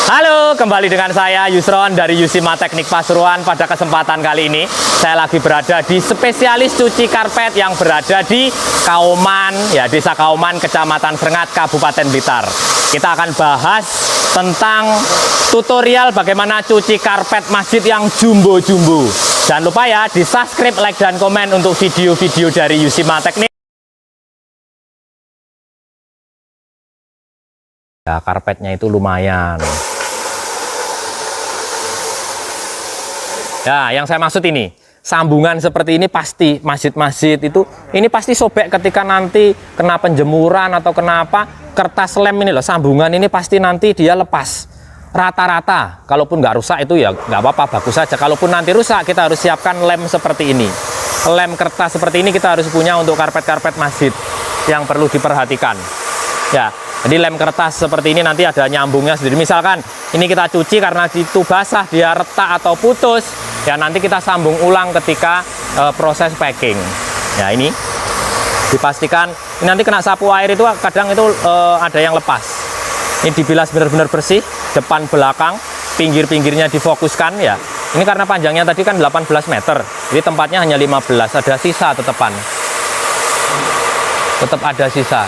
Halo, kembali dengan saya Yusron dari Yusima Teknik Pasuruan. Pada kesempatan kali ini saya lagi berada di spesialis cuci karpet yang berada di Kauman, ya, Desa Kauman, Kecamatan Serengat, Kabupaten Blitar. Kita akan bahas tentang tutorial bagaimana cuci karpet masjid yang jumbo-jumbo. Jangan lupa ya, di subscribe, like, dan komen untuk video-video dari Yusima Teknik. Ya, karpetnya itu lumayan. Ya, yang saya maksud ini, sambungan seperti ini pasti masjid-masjid itu, ini pasti sobek ketika nanti kena penjemuran atau kenapa, kertas lem ini loh, sambungan ini pasti nanti dia lepas. Rata-rata, kalaupun nggak rusak itu ya nggak apa-apa, bagus saja. Kalaupun nanti rusak, kita harus siapkan lem seperti ini. Lem kertas seperti ini kita harus punya untuk karpet-karpet masjid yang perlu diperhatikan. Ya, jadi lem kertas seperti ini nanti ada nyambungnya sendiri. Misalkan ini kita cuci karena itu basah, dia retak atau putus, ya nanti kita sambung ulang ketika proses packing. Ya, ini dipastikan ini nanti kena sapu air itu kadang itu ada yang lepas. Ini dibilas benar-benar bersih, depan belakang, pinggir-pinggirnya difokuskan ya. Ini karena panjangnya tadi kan 18 meter, jadi tempatnya hanya 15, ada sisa tetepan. Tetap ada sisa.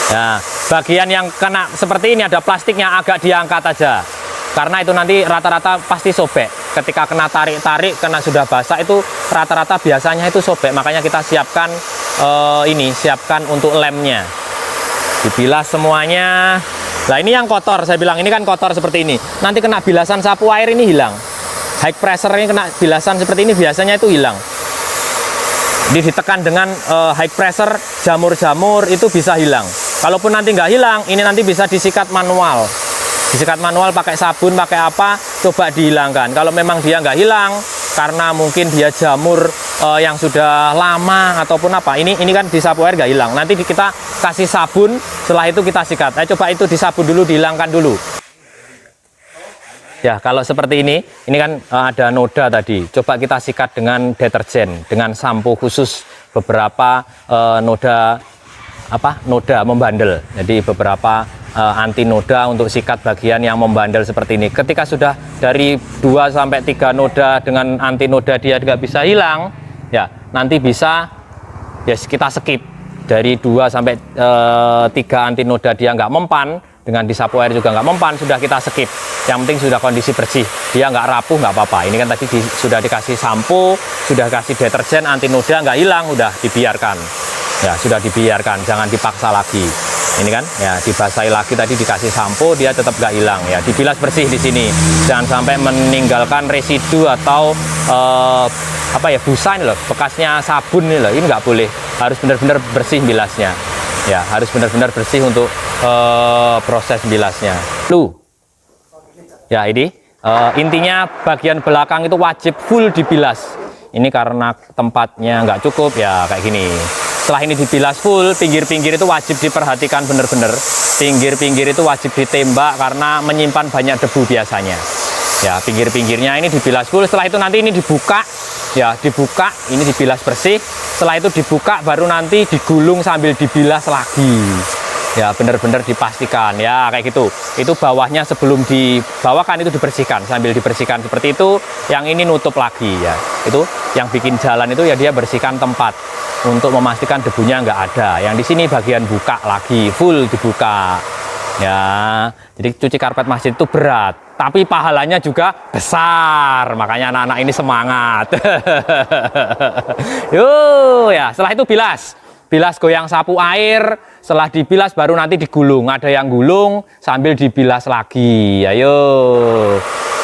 Nah, bagian yang kena seperti ini ada plastiknya, agak diangkat aja. Karena itu nanti rata-rata pasti sobek. Ketika kena tarik-tarik, kena sudah basah itu rata-rata biasanya itu sobek. Makanya kita siapkan siapkan untuk lemnya. Dibilas semuanya. Nah, ini yang kotor, saya bilang ini kan kotor seperti ini. Nanti kena bilasan sapu air ini hilang. High pressure ini kena bilasan seperti ini biasanya itu hilang. Jadi ditekan dengan high pressure, jamur-jamur itu bisa hilang. Kalaupun nanti nggak hilang, ini nanti bisa disikat manual. Disikat manual pakai sabun, pakai apa, coba dihilangkan. Kalau memang dia nggak hilang, karena mungkin dia jamur yang sudah lama ataupun apa, ini kan di sapu air nggak hilang. Nanti kita kasih sabun, setelah itu kita sikat. Coba itu disabun dulu, dihilangkan dulu. Ya, kalau seperti ini kan ada noda tadi. Coba kita sikat dengan deterjen, dengan sampo khusus beberapa noda membandel. Jadi beberapa anti noda untuk sikat bagian yang membandel seperti ini. Ketika sudah dari 2 sampai 3 noda dengan anti noda dia nggak bisa hilang, ya nanti bisa ya kita skip. Dari 2 sampai 3 anti noda dia nggak mempan, dengan disapu air juga nggak mempan, sudah kita skip. Yang penting sudah kondisi bersih, dia nggak rapuh nggak apa-apa. Ini kan tadi sudah dikasih sampo, sudah kasih deterjen, anti noda nggak hilang, udah dibiarkan. Ya, sudah dibiarkan, jangan dipaksa lagi. Ini kan, ya dibasahi lagi tadi dikasih sampo, dia tetap nggak hilang. Ya, dibilas bersih di sini. Jangan sampai meninggalkan residu atau busa ini loh, bekasnya sabun ini loh. Ini nggak boleh. Harus benar-benar bersih bilasnya. Ya, harus benar-benar bersih untuk proses bilasnya. Ya, ini intinya bagian belakang itu wajib full dibilas. Ini karena tempatnya nggak cukup ya kayak gini. Setelah ini dibilas full, pinggir-pinggir itu wajib diperhatikan benar-benar. Pinggir-pinggir itu wajib ditembak karena menyimpan banyak debu biasanya. Ya, pinggir-pinggirnya ini dibilas full. Setelah itu nanti ini dibuka, ya dibuka, ini dibilas bersih. Setelah itu dibuka, baru nanti digulung sambil dibilas lagi. Ya, benar-benar dipastikan ya kayak gitu. Itu bawahnya sebelum dibawakan itu dibersihkan, sambil dibersihkan seperti itu. Yang ini nutup lagi ya. Itu yang bikin jalan itu ya dia bersihkan tempat untuk memastikan debunya nggak ada. Yang di sini bagian buka lagi, full dibuka. Ya, jadi cuci karpet masjid itu berat, tapi pahalanya juga besar. Makanya anak-anak ini semangat. Yuk, ya, setelah itu bilas. Bilas goyang sapu air, setelah dibilas baru nanti digulung. Ada yang gulung sambil dibilas lagi. Ayo,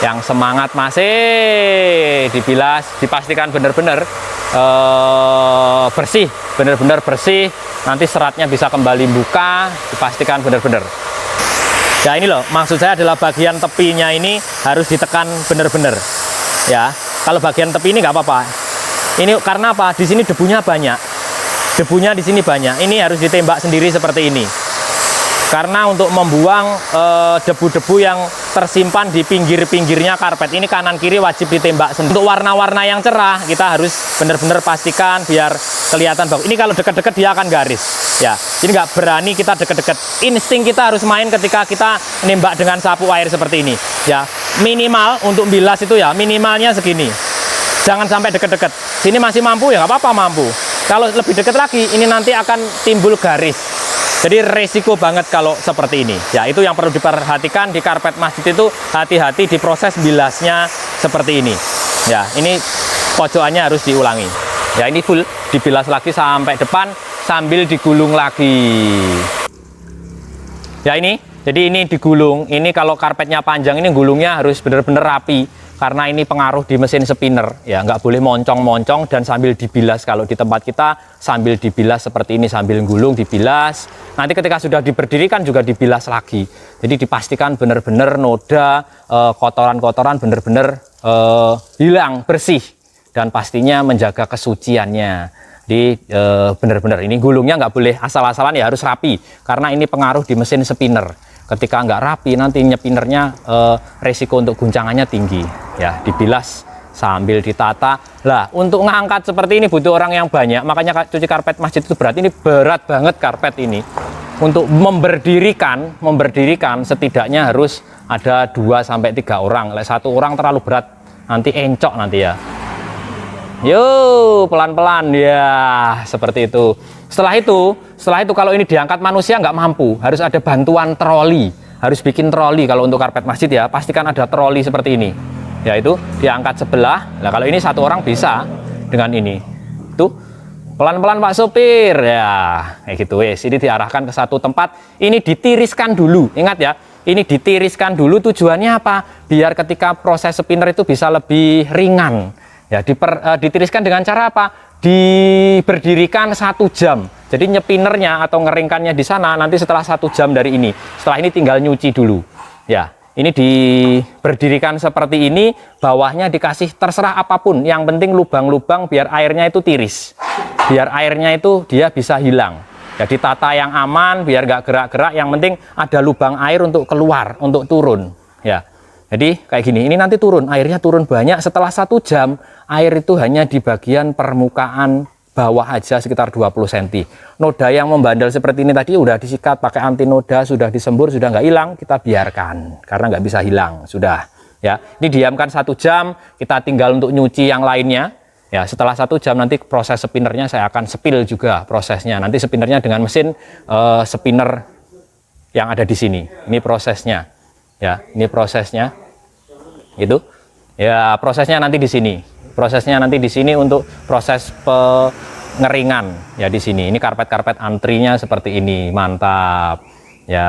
yang semangat masih dibilas, dipastikan benar-benar bersih, benar-benar bersih. Nanti seratnya bisa kembali buka, dipastikan benar-benar. Ya, ini loh, maksud saya adalah bagian tepinya ini harus ditekan benar-benar. Ya, kalau bagian tepi ini nggak apa-apa. Ini karena apa? Di sini debunya banyak. Debunya di sini banyak. Ini harus ditembak sendiri seperti ini. Karena untuk membuang debu-debu yang tersimpan di pinggir-pinggirnya karpet ini kanan kiri wajib ditembak. Untuk warna-warna yang cerah kita harus benar-benar pastikan biar kelihatan bagus. Ini kalau deket-deket dia akan garis ya. Ini nggak berani kita deket-deket. Insting kita harus main ketika kita nembak dengan sapu air seperti ini ya. Minimal untuk bilas itu ya minimalnya segini. Jangan sampai deket-deket. Sini masih mampu ya nggak apa-apa mampu. Kalau lebih deket lagi ini nanti akan timbul garis. Jadi resiko banget kalau seperti ini. Ya, itu yang perlu diperhatikan di karpet masjid itu, hati-hati di proses bilasnya seperti ini. Ya, ini pojokannya harus diulangi. Ya, ini full dibilas lagi sampai depan sambil digulung lagi. Ya, ini. Jadi ini digulung. Ini kalau karpetnya panjang ini gulungnya harus benar-benar rapi. Karena ini pengaruh di mesin spinner, ya nggak boleh moncong-moncong dan sambil dibilas. Kalau di tempat kita sambil dibilas seperti ini, sambil gulung dibilas. Nanti ketika sudah diberdirikan juga dibilas lagi. Jadi dipastikan benar-benar noda, kotoran-kotoran benar-benar hilang, bersih. Dan pastinya menjaga kesuciannya. Di benar-benar ini gulungnya nggak boleh asal-asalan ya, harus rapi. Karena ini pengaruh di mesin spinner. Ketika nggak rapi nanti nyepinernya resiko untuk guncangannya tinggi ya. Dibilas sambil ditata lah. Untuk ngangkat seperti ini butuh orang yang banyak, makanya cuci karpet masjid itu berat. Ini berat banget karpet ini. Untuk memberdirikan setidaknya harus ada 2-3 orang. Satu orang terlalu berat nanti encok nanti ya. Yo, pelan-pelan ya, seperti itu. Setelah itu kalau ini diangkat manusia nggak mampu, harus ada bantuan troli, harus bikin troli. Kalau untuk karpet masjid ya, pastikan ada troli seperti ini. Yaitu diangkat sebelah. Nah, kalau ini satu orang bisa dengan ini. Tuh, pelan-pelan Pak Sopir ya, kayak gitu wes. Ini diarahkan ke satu tempat. Ini ditiriskan dulu. Ingat ya, ini ditiriskan dulu tujuannya apa? Biar ketika proses spinner itu bisa lebih ringan. Ya, ditiriskan dengan cara apa? Diberdirikan 1 jam. Jadi nyepinernya atau ngeringkannya di sana nanti setelah 1 jam dari ini. Setelah ini tinggal nyuci dulu. Ya, ini diberdirikan seperti ini. Bawahnya dikasih terserah apapun. Yang penting lubang-lubang biar airnya itu tiris. Biar airnya itu dia bisa hilang. Jadi tata yang aman biar nggak gerak-gerak. Yang penting ada lubang air untuk keluar, untuk turun. Ya. Jadi kayak gini, ini nanti turun, airnya turun banyak. Setelah 1 jam, air itu hanya di bagian permukaan bawah aja sekitar 20 cm. Noda yang membandel seperti ini tadi udah disikat pakai anti noda, sudah disembur, sudah nggak hilang, kita biarkan. Karena nggak bisa hilang, sudah. Ya, ini diamkan 1 jam, kita tinggal untuk nyuci yang lainnya. Ya, setelah 1 jam nanti proses spinnernya saya akan sepil juga prosesnya. Nanti spinnernya dengan mesin spinner yang ada di sini. Ini prosesnya. Ya, ini prosesnya. Itu. Ya, prosesnya nanti di sini. Prosesnya nanti di sini untuk proses pengeringan. Ya, di sini. Ini karpet-karpet antrinya seperti ini. Mantap. Ya,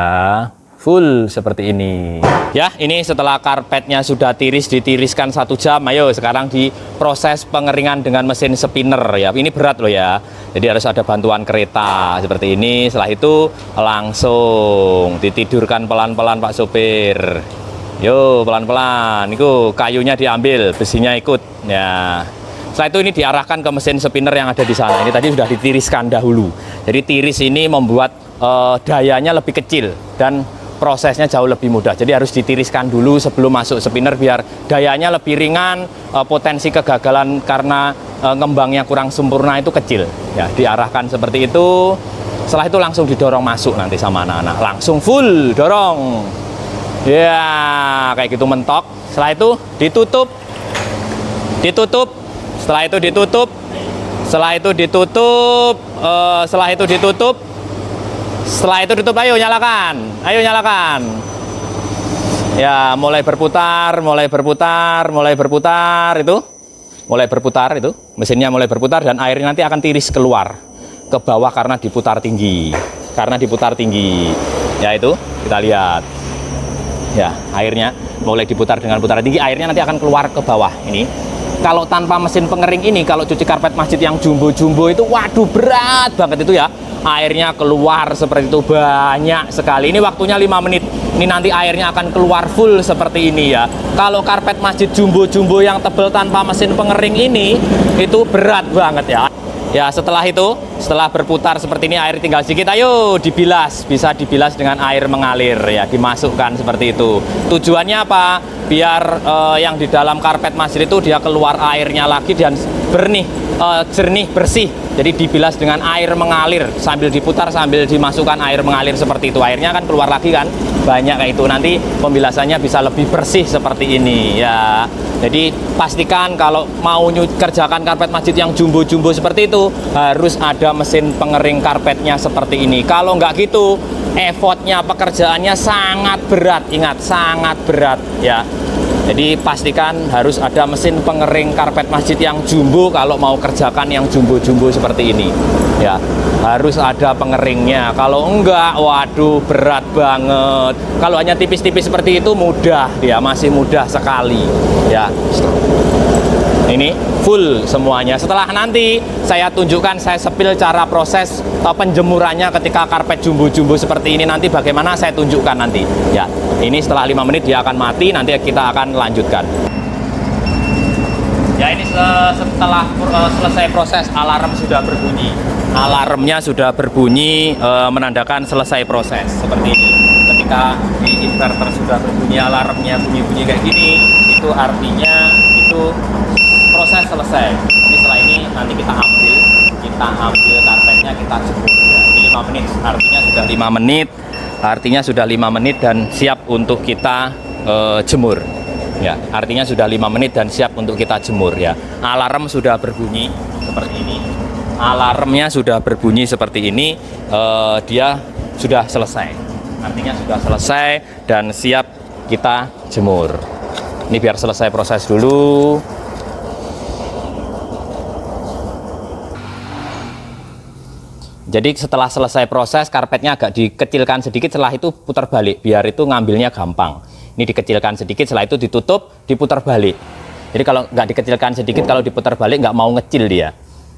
full seperti ini. Ya, ini setelah karpetnya sudah ditiriskan 1 jam. Ayo sekarang di proses pengeringan dengan mesin spinner ya. Ini berat loh ya. Jadi harus ada bantuan kereta seperti ini. Setelah itu langsung ditidurkan pelan-pelan Pak Sopir. Yo, pelan-pelan. Itu kayunya diambil, besinya ikut. Ya. Setelah itu ini diarahkan ke mesin spinner yang ada di sana. Ini tadi sudah ditiriskan dahulu. Jadi tiris ini membuat dayanya lebih kecil dan prosesnya jauh lebih mudah. Jadi harus ditiriskan dulu sebelum masuk spinner biar dayanya lebih ringan, potensi kegagalan karena ngembangnya kurang sempurna itu kecil. Ya, diarahkan seperti itu. Setelah itu langsung didorong masuk nanti sama anak-anak. Langsung full dorong. Ya, kayak gitu mentok. Setelah itu ditutup. Ditutup. Setelah itu ditutup. Setelah itu ditutup. Setelah itu ditutup. Setelah itu tutup, ayo nyalakan. Ayo nyalakan. Ya, mulai berputar, mulai berputar, mulai berputar itu. Mulai berputar itu. Mesinnya mulai berputar dan airnya nanti akan tiris keluar ke bawah karena diputar tinggi. Karena diputar tinggi. Ya, itu kita lihat. Ya, airnya mulai diputar dengan putaran tinggi, airnya nanti akan keluar ke bawah. Ini kalau tanpa mesin pengering ini, kalau cuci karpet masjid yang jumbo-jumbo itu, waduh berat banget itu ya. Airnya keluar seperti itu banyak sekali. Ini waktunya 5 menit. Ini nanti airnya akan keluar full seperti ini ya. Kalau karpet masjid jumbo-jumbo yang tebal tanpa mesin pengering ini, itu berat banget ya. Ya, setelah itu Setelah berputar seperti ini, air tinggal sedikit, ayo dibilas. Bisa dibilas dengan air mengalir ya, dimasukkan seperti itu. Tujuannya apa? Biar yang di dalam karpet masjid itu dia keluar airnya lagi dan jernih, bersih. Jadi dibilas dengan air mengalir, sambil diputar sambil dimasukkan air mengalir seperti itu. Airnya kan keluar lagi kan, banyak kayak itu. Nanti pembilasannya bisa lebih bersih seperti ini ya. Jadi pastikan kalau mau kerjakan karpet masjid yang jumbo-jumbo seperti itu, harus ada mesin pengering karpetnya seperti ini. Kalau nggak gitu, effortnya, pekerjaannya sangat berat. Ingat, sangat berat ya. Jadi pastikan harus ada mesin pengering karpet masjid yang jumbo kalau mau kerjakan yang jumbo-jumbo seperti ini ya. Harus ada pengeringnya. Kalau enggak, waduh, berat banget. Kalau hanya tipis-tipis seperti itu mudah, dia masih mudah sekali ya. Ini full semuanya. Setelah nanti saya tunjukkan, saya sepil cara proses penjemurannya ketika karpet jumbo-jumbo seperti ini. Nanti bagaimana saya tunjukkan nanti ya. Ini setelah 5 menit dia akan mati, nanti kita akan lanjutkan ya. Ini setelah selesai proses, alarm sudah berbunyi. Alarmnya sudah berbunyi, menandakan selesai proses seperti ini. Ketika di inverter sudah berbunyi, alarmnya bunyi-bunyi kayak gini, itu artinya itu proses selesai. Jadi setelah ini nanti kita ambil karpetnya, kita jemur ya. Ini 5 menit, artinya sudah 5 menit. Artinya sudah 5 menit dan siap untuk kita jemur ya. Artinya sudah 5 menit dan siap untuk kita jemur ya. Alarm sudah berbunyi seperti ini. Alarmnya sudah berbunyi seperti ini, dia sudah selesai. Artinya sudah selesai dan siap kita jemur. Ini biar selesai proses dulu. Jadi setelah selesai proses, karpetnya agak dikecilkan sedikit, setelah itu putar balik biar itu ngambilnya gampang. Ini dikecilkan sedikit, setelah itu ditutup, diputar balik. Jadi kalau nggak dikecilkan sedikit, kalau diputar balik nggak mau ngecil dia.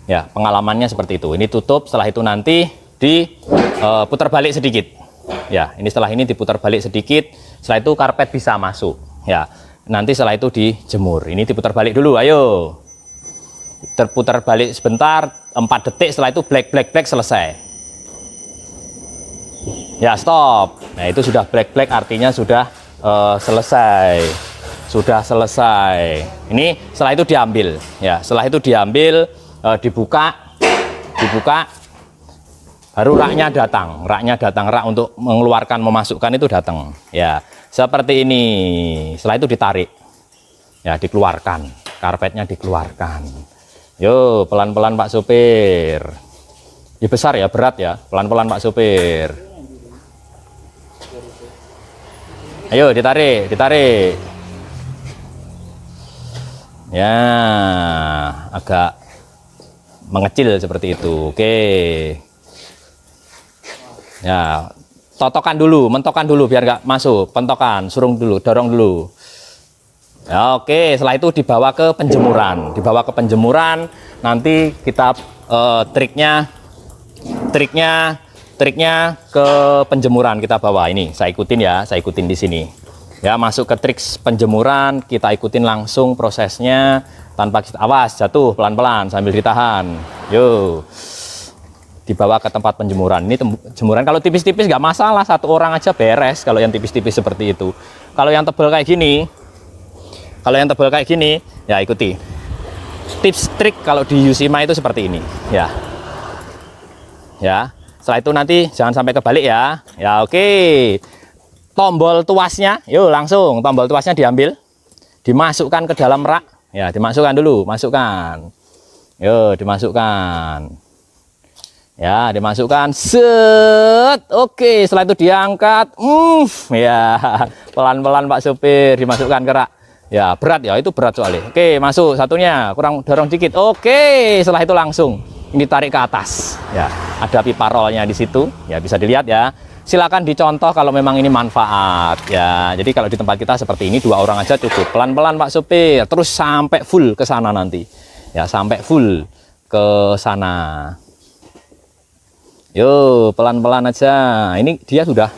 Ya, pengalamannya seperti itu. Ini tutup, setelah itu nanti diputar balik sedikit. Ya, ini setelah ini diputar balik sedikit, setelah itu karpet bisa masuk. Ya, nanti setelah itu dijemur. Ini diputar balik dulu, ayo. Terputar balik sebentar, 4 detik, setelah itu black selesai ya, stop. Nah, itu sudah black artinya sudah selesai, ini setelah itu diambil ya. Setelah itu diambil, dibuka baru raknya datang, rak untuk mengeluarkan, memasukkan itu datang ya, seperti ini. Setelah itu ditarik ya, dikeluarkan, karpetnya dikeluarkan. Yo, pelan-pelan Pak Supir. Ya besar ya, berat ya. Pelan-pelan Pak Supir. Ayo ditarik. Ya, agak mengecil seperti itu. Oke. Ya, mentokan dulu biar nggak masuk. Pentokan, dorong dulu. Ya, oke, setelah itu dibawa ke penjemuran. Nanti kita triknya ke penjemuran kita bawa. Ini saya ikutin di sini ya. Masuk ke trik penjemuran, kita ikutin langsung prosesnya tanpa kita, awas jatuh, pelan-pelan sambil ditahan. Yo, dibawa ke tempat penjemuran. Ini jemuran kalau tipis-tipis nggak masalah, 1 orang aja beres. Kalau yang tipis-tipis seperti itu. Kalau yang tebal kayak gini, ya ikuti tips trik kalau di Yusima itu seperti ini ya. Setelah itu nanti jangan sampai kebalik ya. Ya, oke. Tombol tuasnya, yuk langsung tombol tuasnya diambil, dimasukkan ke dalam rak ya. Dimasukkan dulu, dimasukkan set. Oke, setelah itu diangkat, ya, pelan-pelan Pak Supir, dimasukkan ke rak. Ya, berat ya, itu berat soalnya. Oke, masuk satunya, kurang dorong dikit. Oke, setelah itu langsung ini tarik ke atas. Ya, ada pipa rollnya di situ. Ya, bisa dilihat ya. Silakan dicontoh kalau memang ini manfaat. Ya, jadi kalau di tempat kita seperti ini 2 orang aja cukup. Pelan-pelan Pak Supir, terus sampai full ke sana nanti. Ya, sampai full ke sana. Yo, pelan-pelan aja. Ini dia sudah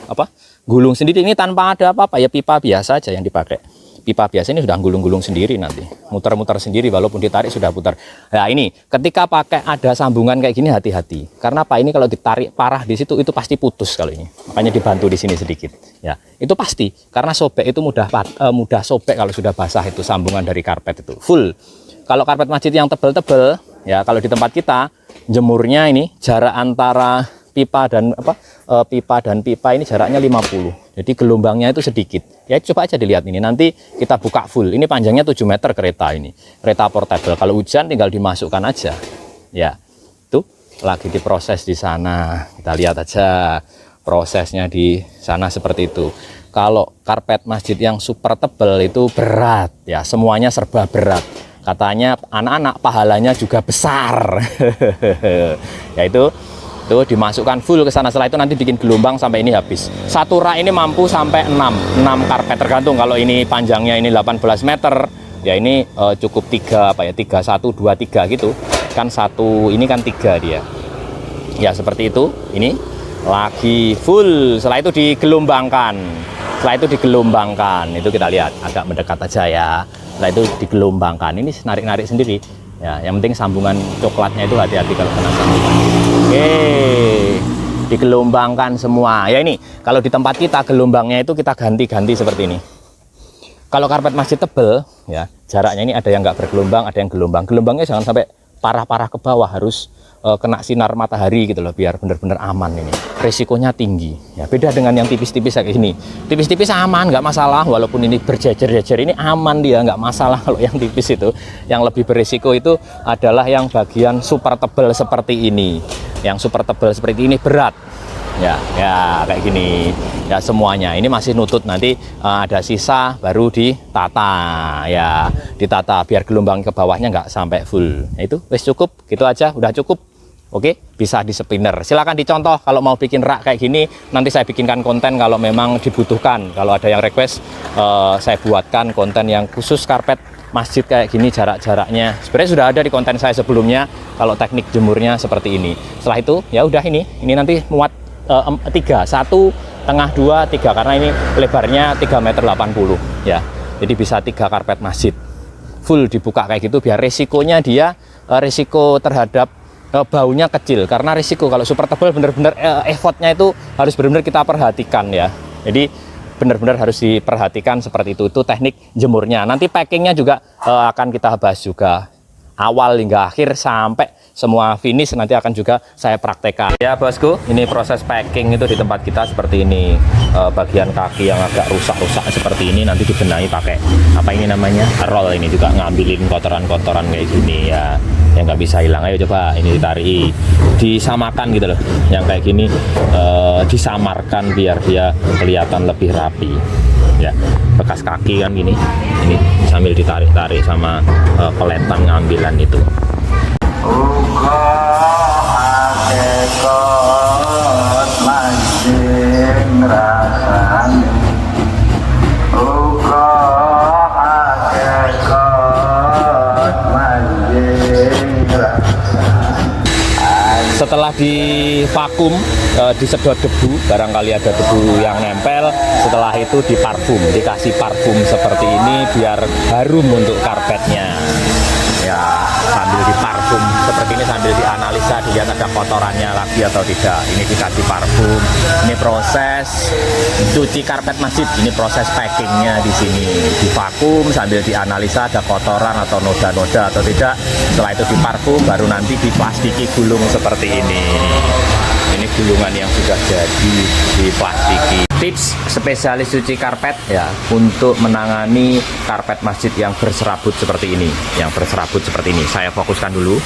gulung sendiri. Ini tanpa ada apa-apa ya, pipa biasa aja yang dipakai. pipa biasa ini sudah gulung-gulung sendiri nanti, muter-muter sendiri walaupun ditarik sudah putar. Nah ini ketika pakai ada sambungan kayak gini hati-hati, karena apa ini kalau ditarik parah di situ itu pasti putus kalau ini. Makanya dibantu di sini sedikit. Ya itu pasti karena sobek itu mudah sobek kalau sudah basah itu sambungan dari karpet itu full. Kalau karpet masjid yang tebel-tebel ya kalau di tempat kita jemurnya ini jarak antara pipa dan pipa ini jaraknya 50. Jadi gelombangnya itu sedikit. Ya coba aja dilihat ini. Nanti kita buka full. Ini panjangnya 7 meter kereta ini. Kereta portable. Kalau hujan tinggal dimasukkan aja. Ya. Tuh lagi diproses di sana. Kita lihat aja prosesnya di sana seperti itu. Kalau karpet masjid yang super tebel itu berat ya, semuanya serba berat. Katanya anak-anak pahalanya juga besar. Yaitu tuh dimasukkan full ke sana. Setelah itu nanti bikin gelombang sampai ini habis. Satu rak ini mampu sampai 6 karpet tergantung. Kalau ini panjangnya ini 18 meter ya ini cukup 3 apa ya 3 1 2 3 gitu. Kan satu ini kan 3 dia. Ya seperti itu. Ini lagi full. Setelah itu digelombangkan. Itu kita lihat agak mendekat aja ya. Setelah itu digelombangkan. Ini narik-narik sendiri. Ya, yang penting sambungan coklatnya itu hati-hati kalau kena sambungan. Oke, digelombangkan semua. Ya ini, kalau di tempat kita gelombangnya itu kita ganti-ganti seperti ini. Kalau karpet masjid tebel, ya jaraknya ini ada yang nggak bergelombang, ada yang gelombang. Gelombangnya jangan sampai parah-parah ke bawah, harus kena sinar matahari gitu loh, biar benar-benar aman ini. Resikonya tinggi. Ya beda dengan yang tipis-tipis kayak gini. Tipis-tipis aman, nggak masalah. Walaupun ini berjejer-jejer ini aman dia, nggak masalah. Kalau yang tipis itu, yang lebih berisiko itu adalah yang bagian super tebal seperti ini. Yang super tebal seperti ini berat. Ya kayak gini. Ya semuanya. Ini masih nutut, nanti ada sisa baru ditata. Ya ditata biar gelombang ke bawahnya nggak sampai full. Nah, itu wes cukup. Gitu aja, udah cukup. Oke, bisa di spinner. Silakan dicontoh kalau mau bikin rak kayak gini. Nanti saya bikinkan konten kalau memang dibutuhkan. Kalau ada yang request, saya buatkan konten yang khusus karpet masjid kayak gini jarak-jaraknya. Sebenarnya sudah ada di konten saya sebelumnya. Kalau teknik jemurnya seperti ini. Setelah itu, ya udah ini nanti muat 3, 1, tengah 2, 3 karena ini lebarnya 3,80 meter ya. Jadi bisa 3 karpet masjid. Full dibuka kayak gitu biar resikonya dia resiko terhadap baunya kecil, karena risiko kalau super tebal benar-benar effortnya itu harus benar-benar kita perhatikan ya. Jadi benar-benar harus diperhatikan seperti itu teknik jemurnya. Nanti packingnya juga akan kita bahas juga awal hingga akhir sampai semua finish nanti akan juga saya praktekkan ya bosku. Ini proses packing itu di tempat kita seperti ini. Bagian kaki yang agak rusak-rusak seperti ini nanti dibenahi pakai apa ini namanya roll. Ini juga ngambilin kotoran-kotoran kayak gini ya, yang nggak bisa hilang. Ayo coba ini ditarik, disamakan gitu loh, yang kayak gini disamarkan biar dia kelihatan lebih rapi ya. Bekas kaki kan gini, ini sambil ditarik-tarik sama peletang ngambilan itu. Setelah divakum, disedot debu, barangkali ada debu yang nempel. Setelah itu diparfum, dikasih parfum seperti ini biar harum untuk karpetnya. Ya, sambil diparfum seperti ini, sambil dianalisa, dilihat ada kotorannya lagi atau tidak. Ini dikasih parfum. Ini proses cuci karpet masjid. Ini proses packingnya di sini. Divakum sambil dianalisa ada kotoran atau noda-noda atau tidak. Setelah itu diparfum, baru nanti diplastiki gulung seperti ini. Ini gulungan yang sudah jadi diplastiki. Tips spesialis cuci karpet ya untuk menangani karpet masjid yang berserabut seperti ini. Yang berserabut seperti ini. Saya fokuskan dulu.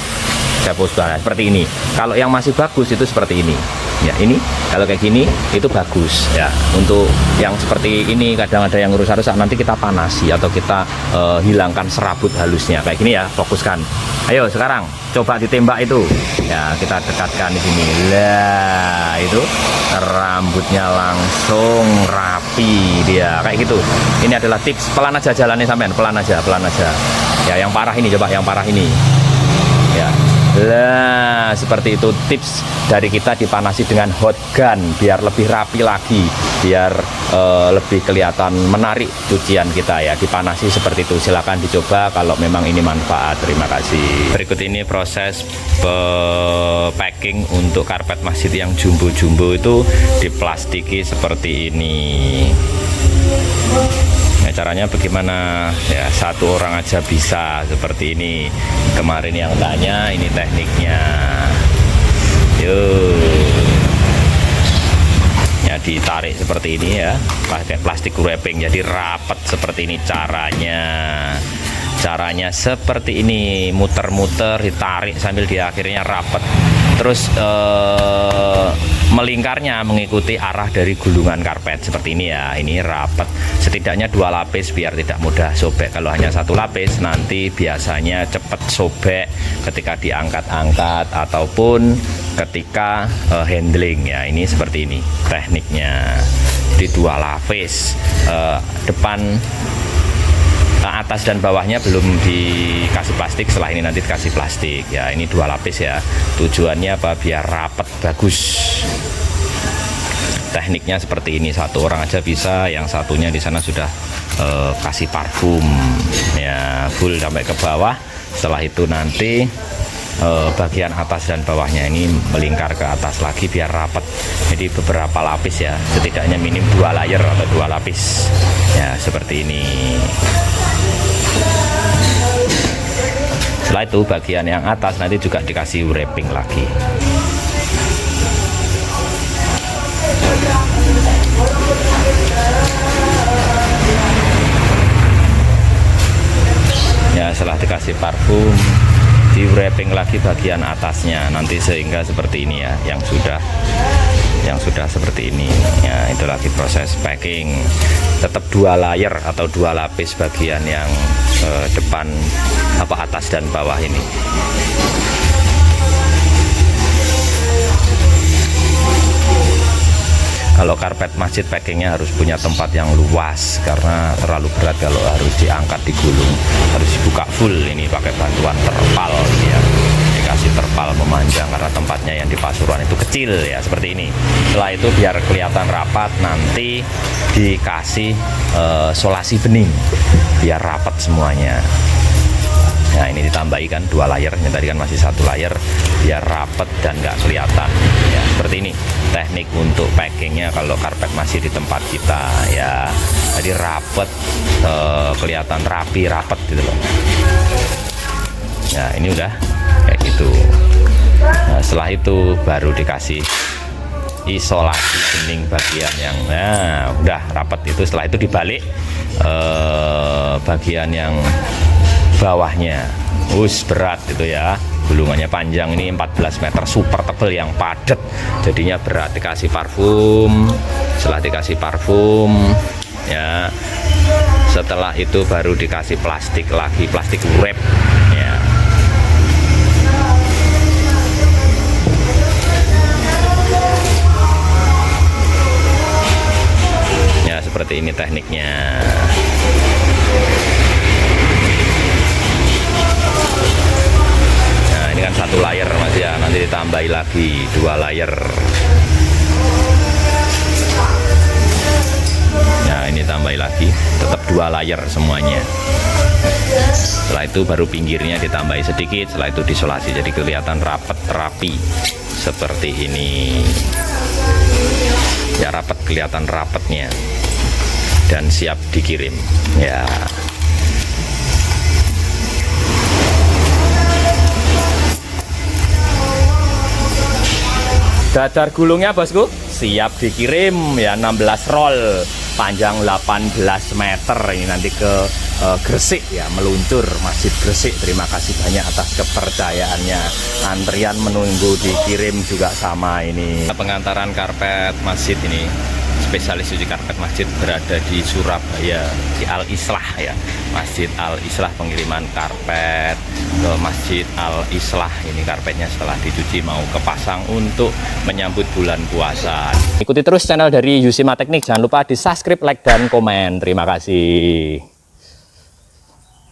Saya fokuskan seperti ini. Kalau yang masih bagus itu seperti ini. Ya ini kalau kayak gini itu bagus ya. Untuk yang seperti ini kadang ada yang rusak-rusak, nanti kita panasi atau kita hilangkan serabut halusnya. Kayak gini ya, fokuskan. Ayo sekarang coba ditembak itu. Ya kita dekatkan di sini. Lah itu rambutnya langsung rapi dia kayak gitu. Ini adalah tips, pelan aja jalannya sampean, pelan aja. Ya yang parah ini, coba yang parah ini. Ya. Lah seperti itu tips dari kita, dipanasi dengan hot gun biar lebih rapi lagi. biar lebih kelihatan menarik cucian kita ya, dipanasi seperti itu. Silakan dicoba kalau memang ini manfaat. Terima kasih. Berikut ini proses packing untuk karpet masjid yang jumbo-jumbo itu diplastiki seperti ini. Nah, caranya bagaimana ya, satu orang aja bisa seperti ini. Kemarin yang tanya, ini tekniknya. Ya, ditarik seperti ini ya, pakai plastik wrapping jadi rapat seperti ini. Caranya seperti ini, muter-muter, ditarik sambil di akhirnya rapat. Terus melingkarnya mengikuti arah dari gulungan karpet seperti ini ya. Ini rapat, setidaknya 2 lapis biar tidak mudah sobek. Kalau hanya 1 lapis nanti biasanya cepat sobek ketika diangkat-angkat ataupun ketika handling ya. Ini seperti ini tekniknya. Di 2 lapis, depan, atas dan bawahnya belum dikasih plastik, setelah ini nanti dikasih plastik ya. Ini 2 lapis ya, tujuannya apa? Biar rapat, bagus. Tekniknya seperti ini, satu orang aja bisa. Yang satunya di sana sudah kasih parfum ya, full sampai ke bawah. Setelah itu nanti bagian atas dan bawahnya ini melingkar ke atas lagi biar rapat. Jadi beberapa lapis ya, setidaknya minim 2 layer atau 2 lapis ya, seperti ini. Setelah itu bagian yang atas nanti juga dikasih wrapping lagi. Ya, setelah dikasih parfum, di wrapping lagi bagian atasnya nanti sehingga seperti ini ya, yang sudah seperti ini ya. Itu lagi proses packing. Tetap 2 layer atau 2 lapis bagian yang depan, atas dan bawah ini. Kalau karpet masjid packingnya harus punya tempat yang luas karena terlalu berat kalau harus diangkat, digulung. Harus dibuka full, ini pakai bantuan terpal ya. Dikasih terpal memanjang karena tempatnya yang di Pasuruan itu kecil ya, seperti ini. Setelah itu biar kelihatan rapat, nanti dikasih solasi bening biar rapat semuanya. Nah, ini ditambahikan 2 layer, yang tadi kan masih 1 layer, biar rapet dan nggak kelihatan ya. Seperti ini teknik untuk packingnya kalau karpet masih di tempat kita ya. Jadi rapet, kelihatan rapi, rapet gitu loh. Nah, ini udah kayak gitu. Nah, setelah itu baru dikasih isolasi bening bagian yang udah rapet itu. Setelah itu dibalik bagian yang bawahnya, berat itu ya, gulungannya panjang, ini 14 meter, super tebel yang padat, jadinya berat. Dikasih parfum, setelah dikasih parfum ya, setelah itu baru dikasih plastik lagi, plastik wrap ya. Ya, seperti ini tekniknya. Ini kan 1 layer mas ya, nanti ditambahi lagi 2 layer. Nah, ini tambahi lagi, tetap 2 layer semuanya. Setelah itu baru pinggirnya ditambahi sedikit, setelah itu disolasi jadi kelihatan rapat, rapi seperti ini ya. Rapat, kelihatan rapatnya dan siap dikirim ya. Dadar gulungnya bosku siap dikirim ya, 16 roll, panjang 18 meter. Ini nanti ke Gresik ya, meluncur Masjid Gresik. Terima kasih banyak atas kepercayaannya. Antrian menunggu dikirim juga sama ini. Pengantaran karpet masjid ini, spesialis cuci karpet masjid berada di Surabaya, di Al Islah ya. Masjid Al Islah, pengiriman karpet ke Masjid Al Islah. Ini karpetnya setelah dicuci mau kepasang untuk menyambut bulan puasa. Ikuti terus channel dari Yusima Teknik, jangan lupa di subscribe, like, dan komen. Terima kasih.